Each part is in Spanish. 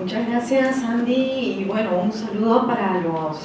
Muchas gracias, Andy, y bueno, un saludo para los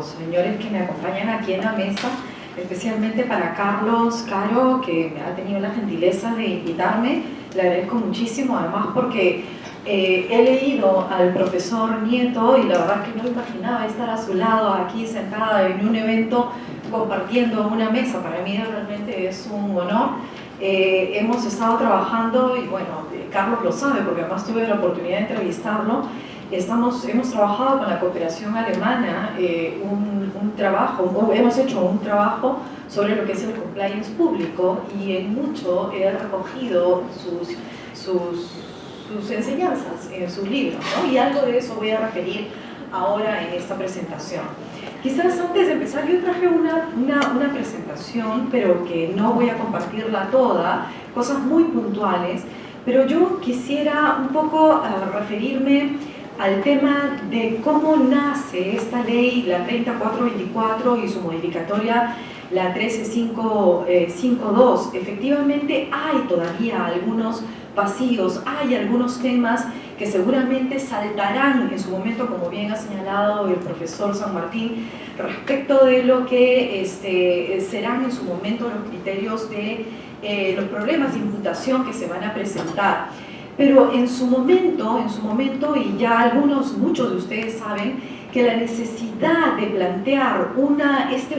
señores que me acompañan aquí en la mesa, especialmente para Carlos Caro, que me ha tenido la gentileza de invitarme. Le agradezco muchísimo, además porque he leído al profesor Nieto y la verdad es que no imaginaba estar a su lado aquí sentada en un evento compartiendo una mesa. Para mí realmente es un honor. Hemos estado trabajando, y bueno, Carlos lo sabe porque además tuve la oportunidad de entrevistarlo. Hemos trabajado con la cooperación alemana hemos hecho un trabajo sobre lo que es el compliance público, y en mucho he recogido sus enseñanzas en sus libros, ¿no? Y algo de eso voy a referir ahora en esta presentación. Quizás antes de empezar, yo traje una presentación, pero que no voy a compartirla toda, cosas muy puntuales, pero yo quisiera un poco referirme al tema de cómo nace esta ley, la 3424, y su modificatoria, la 13552. Efectivamente hay todavía algunos vacíos, hay algunos temas que seguramente saltarán en su momento, como bien ha señalado el profesor San Martín, respecto de lo que serán en su momento los criterios de los problemas de imputación que se van a presentar. Pero en su momento, y ya muchos de ustedes saben, que la necesidad de plantear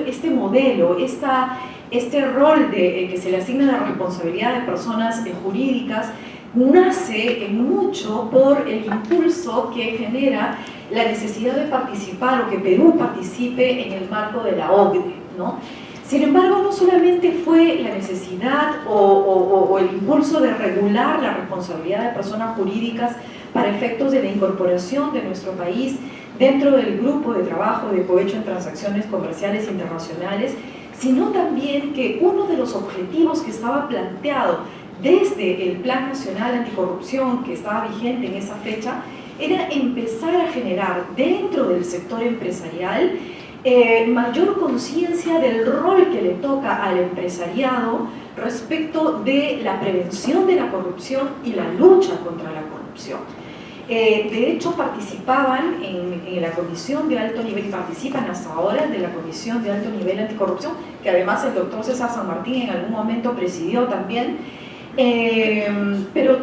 este modelo, este rol que se le asigna la responsabilidad de personas jurídicas, nace en mucho por el impulso que genera la necesidad de participar, o que Perú participe en el marco de la OCDE, ¿no? Sin embargo, no solamente fue la necesidad o el impulso de regular la responsabilidad de personas jurídicas para efectos de la incorporación de nuestro país dentro del grupo de trabajo de cohecho en transacciones comerciales internacionales, sino también que uno de los objetivos que estaba planteado desde el Plan Nacional Anticorrupción, que estaba vigente en esa fecha, era empezar a generar dentro del sector empresarial mayor conciencia del rol que le toca al empresariado respecto de la prevención de la corrupción y la lucha contra la corrupción. De hecho, participaban en la Comisión de Alto Nivel, y participan hasta ahora de la Comisión de Alto Nivel Anticorrupción, que además el doctor César San Martín en algún momento presidió también, pero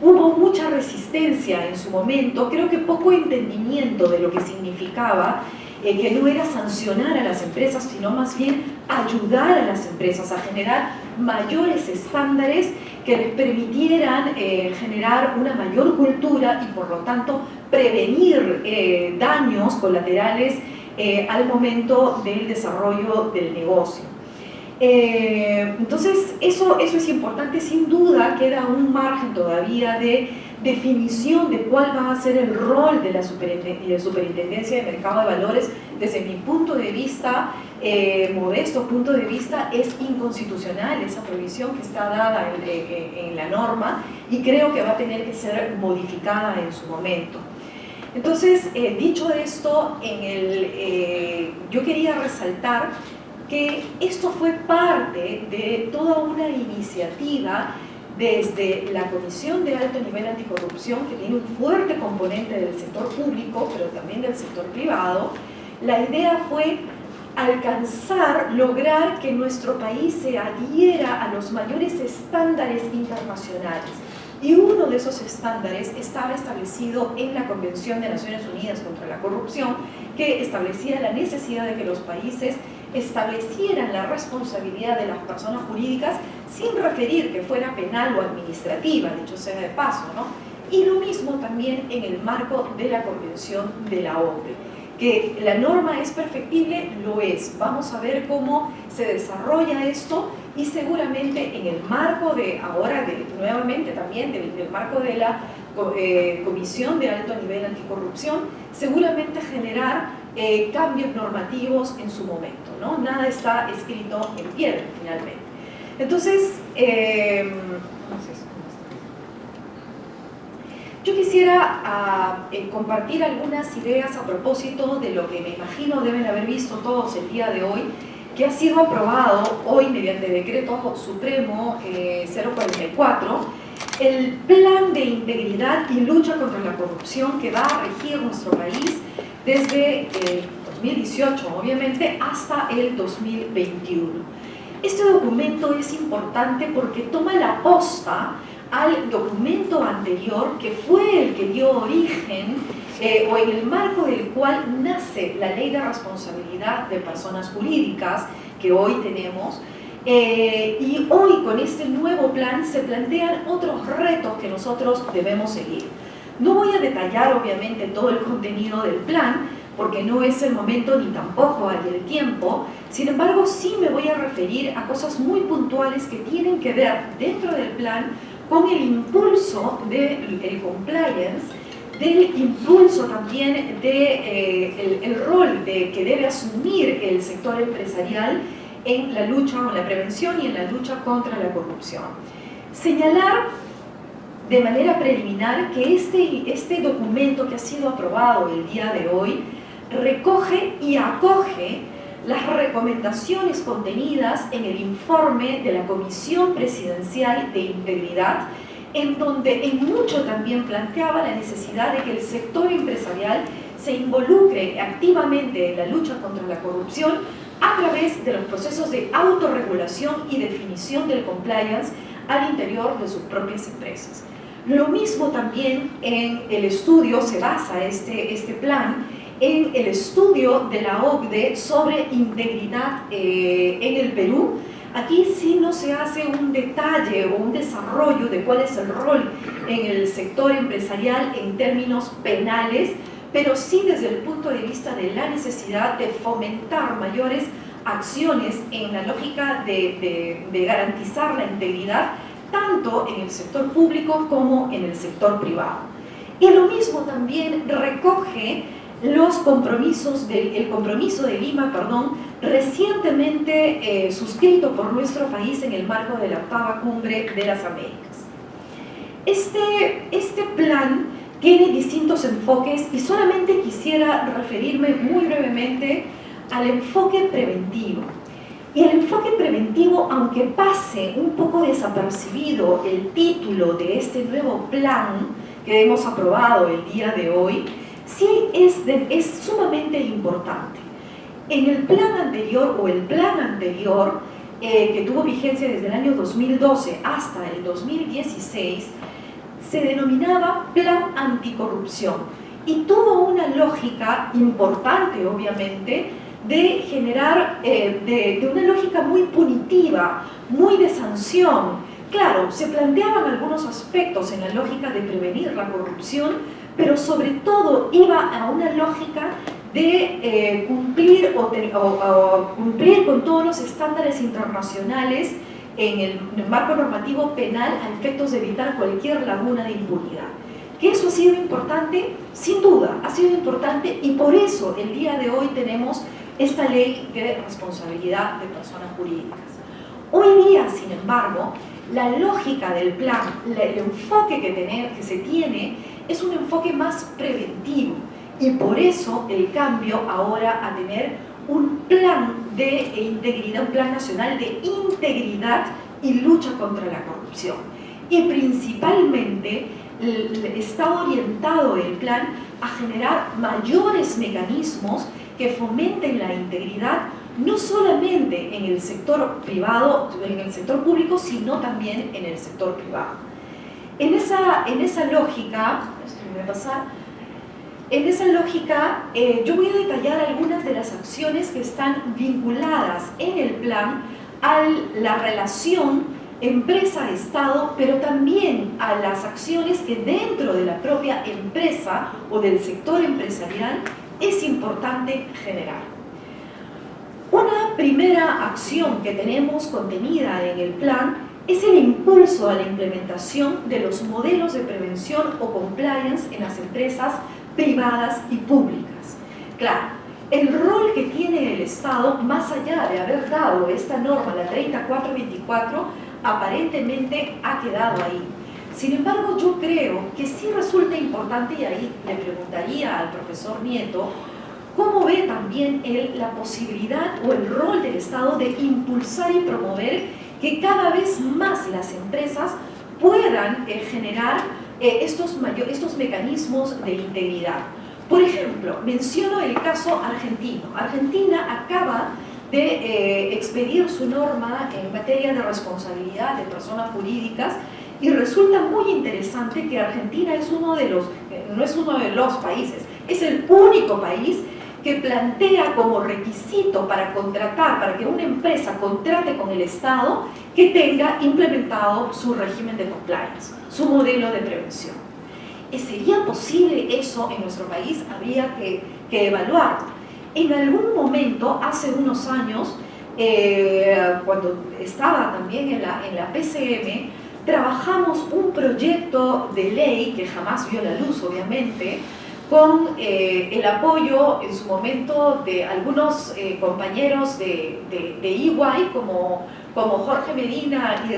hubo mucha resistencia en su momento, creo que poco entendimiento de lo que significaba, que no era sancionar a las empresas, sino más bien ayudar a las empresas a generar mayores estándares que les permitieran generar una mayor cultura y por lo tanto prevenir daños colaterales al momento del desarrollo del negocio. Entonces eso es importante. Sin duda queda un margen todavía de definición de cuál va a ser el rol de la Superintendencia de Mercado de Valores. Desde mi punto de vista, modesto punto de vista, es inconstitucional esa prohibición que está dada en la norma, y creo que va a tener que ser modificada en su momento. Entonces, dicho esto, yo quería resaltar que esto fue parte de toda una iniciativa desde la Comisión de Alto Nivel Anticorrupción, que tiene un fuerte componente del sector público, pero también del sector privado. La idea fue lograr que nuestro país se adhiera a los mayores estándares internacionales. Y uno de esos estándares estaba establecido en la Convención de Naciones Unidas contra la Corrupción, que establecía la necesidad de que los países establecieran la responsabilidad de las personas jurídicas sin referir que fuera penal o administrativa, dicho sea de paso, ¿no? Y lo mismo también en el marco de la Convención de la OCDE. Que la norma es perfectible, lo es. Vamos a ver cómo se desarrolla esto, y seguramente en el marco nuevamente también del marco de la Comisión de Alto Nivel Anticorrupción, seguramente generar cambios normativos en su momento, ¿no? Nada está escrito en piedra finalmente. Entonces, yo quisiera compartir algunas ideas a propósito de lo que me imagino deben haber visto todos el día de hoy, que ha sido aprobado hoy mediante Decreto Supremo 044, el plan de integridad y lucha contra la corrupción que va a regir nuestro país desde el 2018, obviamente, hasta el 2021. Este documento es importante porque toma la posta al documento anterior que fue el que dio origen o en el marco del cual nace la Ley de Responsabilidad de Personas Jurídicas que hoy tenemos. Y hoy con este nuevo plan se plantean otros retos que nosotros debemos seguir. No voy a detallar obviamente todo el contenido del plan porque no es el momento ni tampoco hay el tiempo. Sin embargo, sí me voy a referir a cosas muy puntuales que tienen que ver dentro del plan con el impulso del compliance, del impulso también del rol que debe asumir el sector empresarial en la lucha o en la prevención y en la lucha contra la corrupción. Señalar de manera preliminar que este documento que ha sido aprobado el día de hoy recoge y acoge las recomendaciones contenidas en el informe de la Comisión Presidencial de Integridad, en donde en mucho también planteaba la necesidad de que el sector empresarial se involucre activamente en la lucha contra la corrupción a través de los procesos de autorregulación y definición del compliance al interior de sus propias empresas. Lo mismo también en el estudio, se basa este plan en el estudio de la OCDE sobre integridad en el Perú. Aquí sí no se hace un detalle o un desarrollo de cuál es el rol en el sector empresarial en términos penales, pero sí desde el punto de vista de la necesidad de fomentar mayores acciones en la lógica de garantizar la integridad tanto en el sector público como en el sector privado. Y lo mismo también recoge los compromisos el compromiso de Lima, recientemente suscrito por nuestro país en el marco de la 8ª Cumbre de las Américas. Este plan tiene distintos enfoques y solamente quisiera referirme muy brevemente al enfoque preventivo. Y el enfoque preventivo, aunque pase un poco desapercibido el título de este nuevo plan que hemos aprobado el día de hoy, sí es sumamente importante. En el plan anterior que tuvo vigencia desde el año 2012 hasta el 2016, se denominaba Plan Anticorrupción y tuvo una lógica importante, obviamente, de generar, de una lógica muy punitiva, muy de sanción. Claro, se planteaban algunos aspectos en la lógica de prevenir la corrupción, pero sobre todo iba a una lógica de cumplir con todos los estándares internacionales en el marco normativo penal a efectos de evitar cualquier laguna de impunidad. ¿Que eso ha sido importante? Sin duda, ha sido importante y por eso el día de hoy tenemos esta ley de responsabilidad de personas jurídicas. Hoy día, sin embargo, la lógica del plan, el enfoque que se tiene es un enfoque más preventivo y por eso el cambio ahora a tener un plan de integridad, un plan nacional de integridad y lucha contra la corrupción. Y principalmente está orientado el plan a generar mayores mecanismos que fomenten la integridad no solamente en el sector privado, en el sector público, sino también en el sector privado. En esa lógica, yo voy a detallar algunas de las acciones que están vinculadas en el plan a la relación empresa-estado, pero también a las acciones que dentro de la propia empresa o del sector empresarial es importante generar. Una primera acción que tenemos contenida en el plan es el impulso a la implementación de los modelos de prevención o compliance en las empresas privadas y públicas. Claro, el rol que tiene el Estado, más allá de haber dado esta norma, la 3424, aparentemente ha quedado ahí. Sin embargo, yo creo que sí resulta importante, y ahí le preguntaría al profesor Nieto, ¿cómo ve también él la posibilidad o el rol del Estado de impulsar y promover que cada vez más las empresas puedan generar estos mecanismos de integridad. Por ejemplo, menciono el caso argentino. Argentina acaba de expedir su norma en materia de responsabilidad de personas jurídicas y resulta muy interesante que Argentina es no es uno de los países, es el único país que plantea como requisito para contratar, para que una empresa contrate con el Estado, que tenga implementado su régimen de compliance, su modelo de prevención. ¿Sería posible eso en nuestro país? Habría que evaluarlo. En algún momento, hace unos años, cuando estaba también en la PCM, trabajamos un proyecto de ley que jamás vio la luz, obviamente, con el apoyo en su momento de algunos compañeros de EY, como Jorge Medina y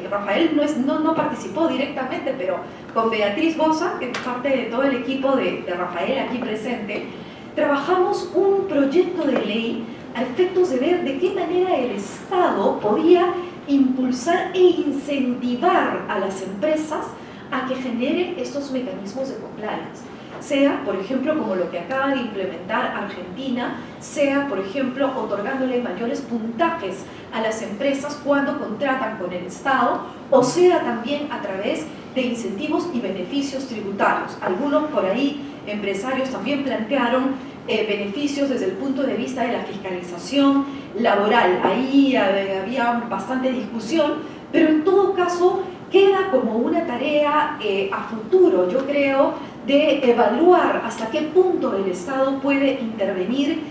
Rafael no participó directamente, pero con Beatriz Bosa, que es parte de todo el equipo de Rafael aquí presente, trabajamos un proyecto de ley a efectos de ver de qué manera el Estado podía impulsar e incentivar a las empresas a que generen estos mecanismos de compliance. Sea, por ejemplo, como lo que acaba de implementar Argentina, sea, por ejemplo, otorgándole mayores puntajes a las empresas cuando contratan con el Estado, o sea también a través de incentivos y beneficios tributarios. Algunos por ahí, empresarios, también plantearon beneficios desde el punto de vista de la fiscalización laboral. Ahí había bastante discusión, pero en todo caso queda como una tarea a futuro, yo creo, de evaluar hasta qué punto el Estado puede intervenir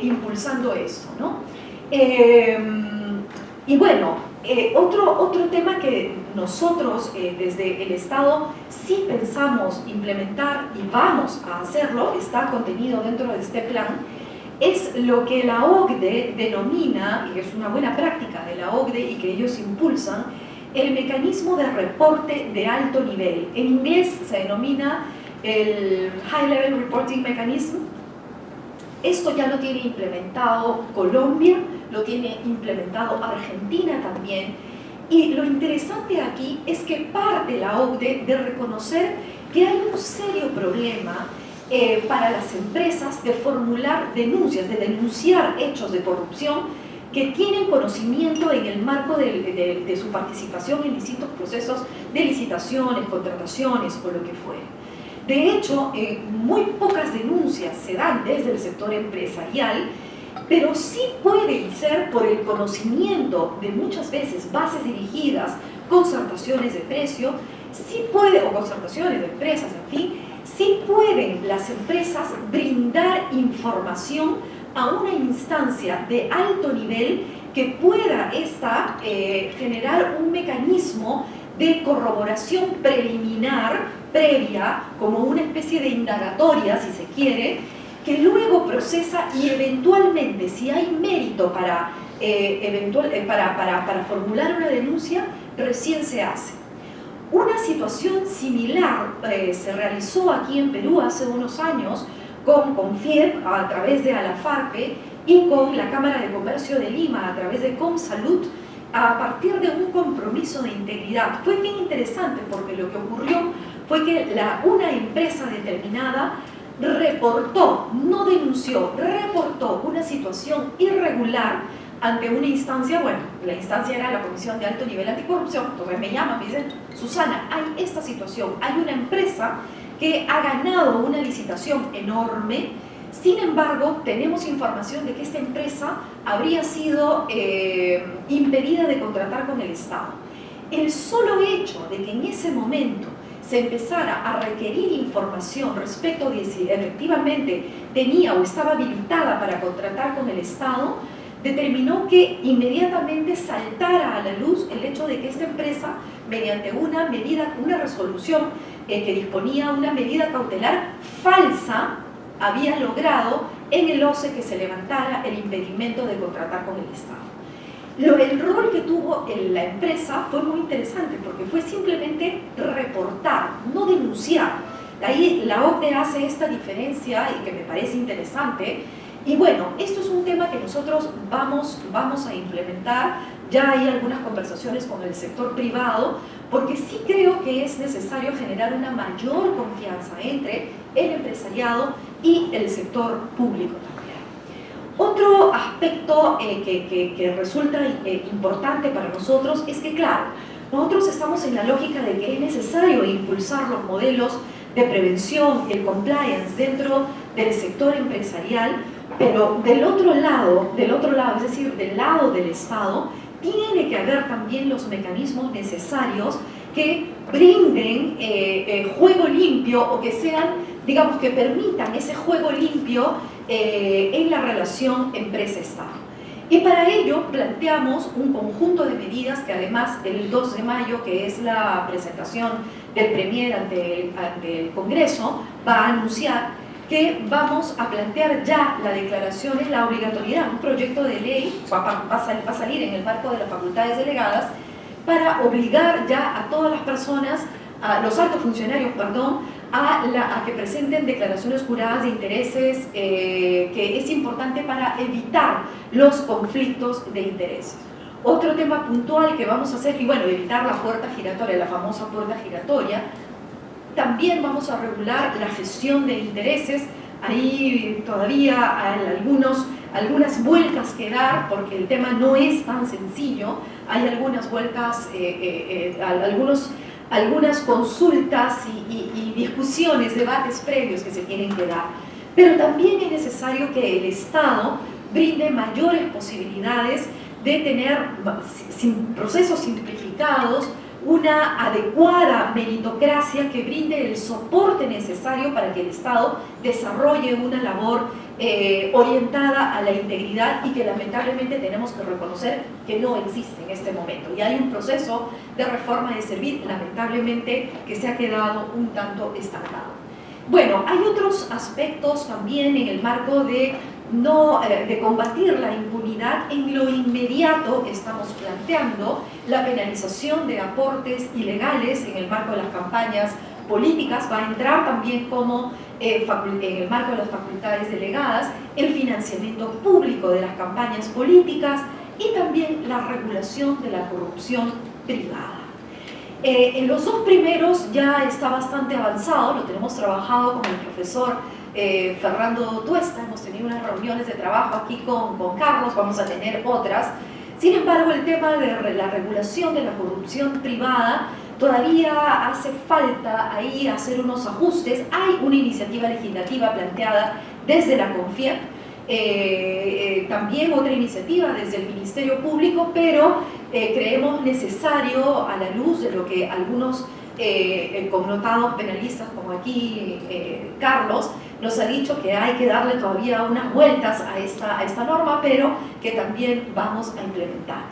impulsando eso, ¿no? Y bueno, otro tema que nosotros desde el Estado sí pensamos implementar y vamos a hacerlo, está contenido dentro de este plan, es lo que la OCDE denomina, y es una buena práctica de la OCDE y que ellos impulsan, el mecanismo de reporte de alto nivel. En inglés se denomina el High Level Reporting Mechanism. Esto ya lo tiene implementado Colombia, lo tiene implementado Argentina también, y lo interesante aquí es que parte la OCDE de reconocer que hay un serio problema para las empresas de formular denuncias, de denunciar hechos de corrupción que tienen conocimiento en el marco de su participación en distintos procesos de licitaciones, contrataciones o lo que fuere. De hecho, muy pocas denuncias se dan desde el sector empresarial, pero sí pueden ser por el conocimiento de muchas veces bases dirigidas, concertaciones de precio, sí puede, o concertaciones de empresas, en fin, sí pueden las empresas brindar información a una instancia de alto nivel que pueda generar un mecanismo de corroboración preliminar, previa, como una especie de indagatoria, si se quiere, que luego procesa y eventualmente, si hay mérito para formular una denuncia, recién se hace. Una situación similar se realizó aquí en Perú hace unos años con CONFIEP a través de Alafarpe y con la Cámara de Comercio de Lima a través de Comsalud, a partir de un compromiso de integridad. Fue bien interesante porque lo que ocurrió fue que una empresa determinada reportó, no denunció, reportó una situación irregular ante una instancia. Bueno, la instancia era la Comisión de Alto Nivel Anticorrupción. Entonces me llaman, me dicen: Susana, hay esta situación, hay una empresa que ha ganado una licitación enorme, sin embargo tenemos información de que esta empresa habría sido impedida de contratar con el Estado. El solo hecho de que en ese momento se empezara a requerir información respecto de si efectivamente tenía o estaba habilitada para contratar con el Estado, determinó que inmediatamente saltara a la luz el hecho de que esta empresa, mediante una resolución que disponía una medida cautelar falsa, había logrado en el OCE que se levantara el impedimento de contratar con el Estado. El rol que tuvo la empresa fue muy interesante porque fue simplemente reportar, no denunciar. Ahí la OCDE hace esta diferencia y que me parece interesante. Y bueno, esto es un tema que nosotros vamos a implementar. Ya hay algunas conversaciones con el sector privado porque sí creo que es necesario generar una mayor confianza entre el empresariado y el sector público también. Otro aspecto que resulta importante para nosotros es que, claro, nosotros estamos en la lógica de que es necesario impulsar los modelos de prevención, el compliance dentro del sector empresarial, pero del otro lado, es decir, del lado del Estado, tiene que haber también los mecanismos necesarios que brinden juego limpio o que sean, digamos, que permitan ese juego limpio en la relación empresa-Estado. Y para ello planteamos un conjunto de medidas que además el 2 de mayo, que es la presentación del Premier ante el Congreso, va a anunciar que vamos a plantear ya la declaración en la obligatoriedad, un proyecto de ley va a salir en el marco de las facultades delegadas para obligar ya a todas las personas, a los altos funcionarios, perdón, a que presenten declaraciones juradas de intereses, que es importante para evitar los conflictos de intereses. Otro tema puntual que vamos a hacer, y bueno, evitar la puerta giratoria, la famosa puerta giratoria. También vamos a regular la gestión de intereses. Ahí todavía hay algunas vueltas que dar, porque el tema no es tan sencillo. Hay algunas vueltas, algunas consultas y discusiones, debates previos que se tienen que dar. Pero también es necesario que el Estado brinde mayores posibilidades de tener procesos simplificados, una adecuada meritocracia que brinde el soporte necesario para que el Estado desarrolle una labor orientada a la integridad y que lamentablemente tenemos que reconocer que no existe en este momento. Y hay un proceso de reforma de servir, lamentablemente, que se ha quedado un tanto estancado. Bueno, hay otros aspectos también en el marco de combatir la impunidad. En lo inmediato estamos planteando la penalización de aportes ilegales en el marco de las campañas políticas. Va a entrar también como en el marco de las facultades delegadas el financiamiento público de las campañas políticas y también la regulación de la corrupción privada. En los dos primeros ya está bastante avanzado, lo tenemos trabajado con el profesor Fernando Tuesta, hemos tenido unas reuniones de trabajo aquí con Carlos, vamos a tener otras. Sin embargo, el tema de la regulación de la corrupción privada todavía hace falta ahí hacer unos ajustes. Hay una iniciativa legislativa planteada desde la CONFIEP, también otra iniciativa desde el Ministerio Público, pero creemos necesario, a la luz de lo que algunos connotados penalistas como aquí Carlos nos ha dicho, que hay que darle todavía unas vueltas a esta norma, pero que también vamos a implementar.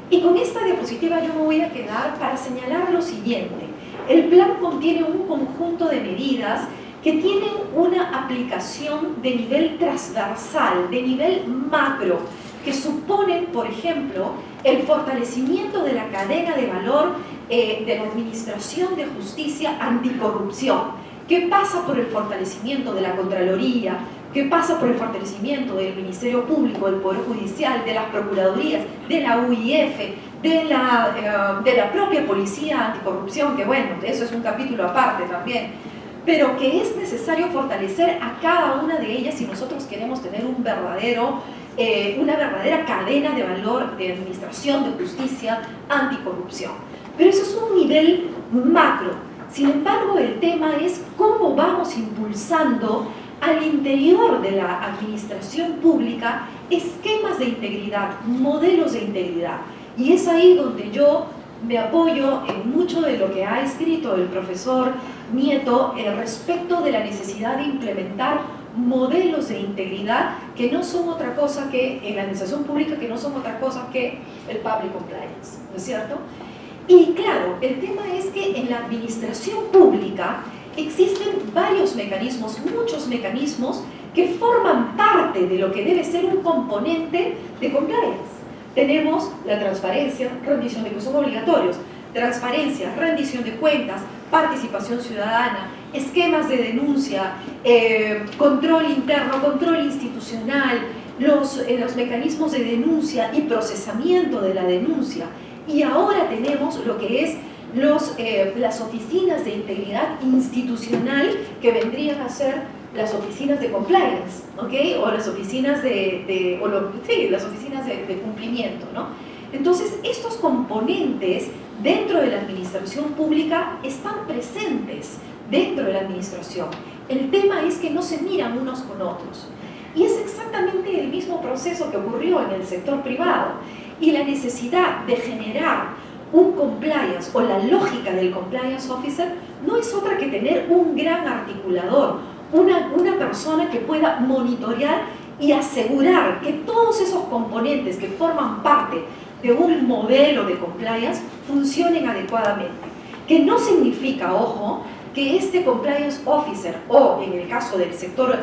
Y con esta diapositiva yo me voy a quedar para señalar lo siguiente. El plan contiene un conjunto de medidas que tienen una aplicación de nivel transversal, de nivel macro, que suponen, por ejemplo, el fortalecimiento de la cadena de valor de la Administración de Justicia Anticorrupción, que pasa por el fortalecimiento de la Contraloría, que pasa por el fortalecimiento del Ministerio Público, del Poder Judicial, de las Procuradurías, de la UIF, de la propia Policía Anticorrupción, que bueno, eso es un capítulo aparte también, pero que es necesario fortalecer a cada una de ellas si nosotros queremos tener una verdadera cadena de valor de administración de justicia anticorrupción. Pero eso es un nivel macro. Sin embargo, el tema es cómo vamos impulsando al interior de la administración pública esquemas de integridad, modelos de integridad. Y es ahí donde yo me apoyo en mucho de lo que ha escrito el profesor Nieto respecto de la necesidad de implementar modelos de integridad que no son otra cosa que, en la administración pública, que no son otra cosa que el public compliance, ¿no es cierto? Y claro, el tema es que en la administración pública existen varios mecanismos, muchos mecanismos que forman parte de lo que debe ser un componente de compliance. Tenemos la transparencia, rendición de cuentas, son obligatorios, transparencia, rendición de cuentas, participación ciudadana, esquemas de denuncia, control interno, control institucional, los mecanismos de denuncia y procesamiento de la denuncia. Y ahora tenemos lo que es las oficinas de integridad institucional, que vendrían a ser las oficinas de compliance, ¿ok? O las oficinas las oficinas de cumplimiento, ¿no? Entonces, estos componentes dentro de la administración pública están presentes dentro de la administración. El tema es que no se miran unos con otros. Y es exactamente el mismo proceso que ocurrió en el sector privado. Y la necesidad de generar un compliance o la lógica del compliance officer no es otra que tener un gran articulador, una persona que pueda monitorear y asegurar que todos esos componentes que forman parte de un modelo de compliance funcionen adecuadamente. Que no significa, ojo, que este compliance officer o, en el caso del sector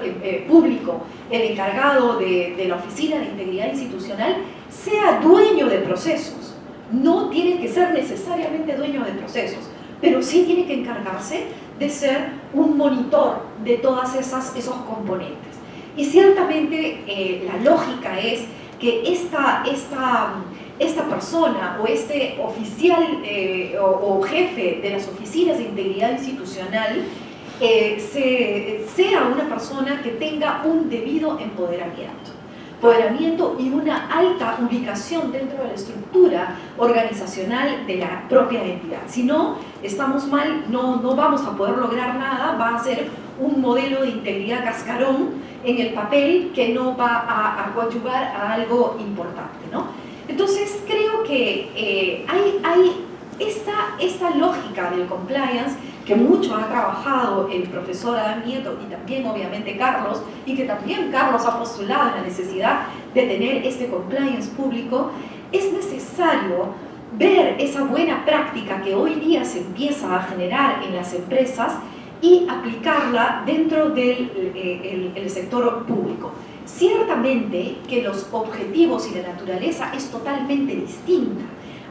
público, el encargado de la Oficina de Integridad Institucional, sea dueño de procesos. No tiene que ser necesariamente dueño de procesos, pero sí tiene que encargarse de ser un monitor de todos esos componentes. Y ciertamente la lógica es que esta persona o este oficial o jefe de las oficinas de integridad institucional sea una persona que tenga un debido empoderamiento y una alta ubicación dentro de la estructura organizacional de la propia entidad. Si no, estamos mal, no vamos a poder lograr nada, va a ser un modelo de integridad cascarón en el papel que no va a coadyuvar a algo importante, ¿no? Entonces, creo que hay esta lógica del compliance que mucho ha trabajado el profesor Adán Nieto y también obviamente Carlos, y que también Carlos ha postulado la necesidad de tener este compliance público. Es necesario ver esa buena práctica que hoy día se empieza a generar en las empresas y aplicarla dentro del sector público. Ciertamente que los objetivos y la naturaleza es totalmente distinta.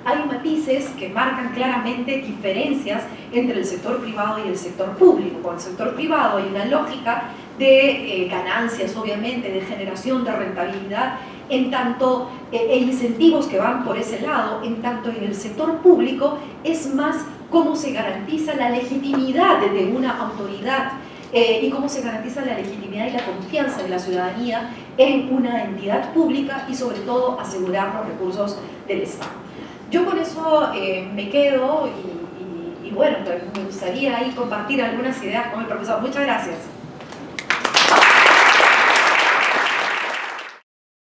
Hay matices que marcan claramente diferencias entre el sector privado y el sector público. Con el sector privado hay una lógica de ganancias, obviamente, de generación de rentabilidad, en tanto incentivos que van por ese lado, en tanto en el sector público es más cómo se garantiza la legitimidad de una autoridad y cómo se garantiza la legitimidad y la confianza de la ciudadanía en una entidad pública y sobre todo asegurar los recursos del Estado. Yo con eso me quedo y bueno, me gustaría ahí compartir algunas ideas con el profesor. Muchas gracias.